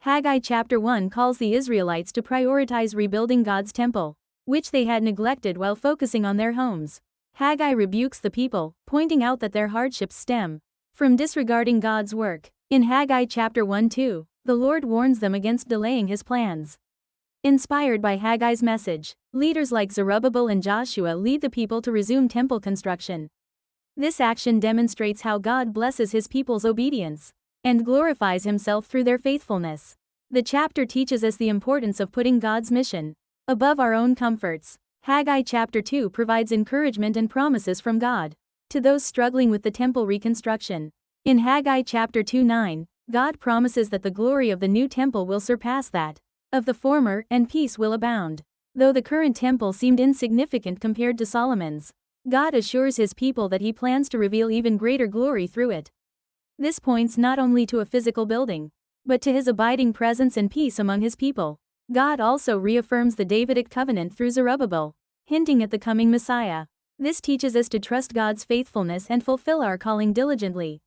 Haggai chapter 1 calls the Israelites to prioritize rebuilding God's temple, which they had neglected while focusing on their homes. Haggai rebukes the people, pointing out that their hardships stem from disregarding God's work. In Haggai chapter 1-2, the Lord warns them against delaying his plans. Inspired by Haggai's message, leaders like Zerubbabel and Joshua lead the people to resume temple construction. This action demonstrates how God blesses his people's obedience and glorifies himself through their faithfulness. The chapter teaches us the importance of putting God's mission above our own comforts. Haggai chapter 2 provides encouragement and promises from God to those struggling with the temple reconstruction. In Haggai chapter 2:9, God promises that the glory of the new temple will surpass that of the former, and peace will abound. Though the current temple seemed insignificant compared to Solomon's, God assures his people that he plans to reveal even greater glory through it. This points not only to a physical building, but to his abiding presence and peace among his people. God also reaffirms the Davidic covenant through Zerubbabel, hinting at the coming Messiah. This teaches us to trust God's faithfulness and fulfill our calling diligently.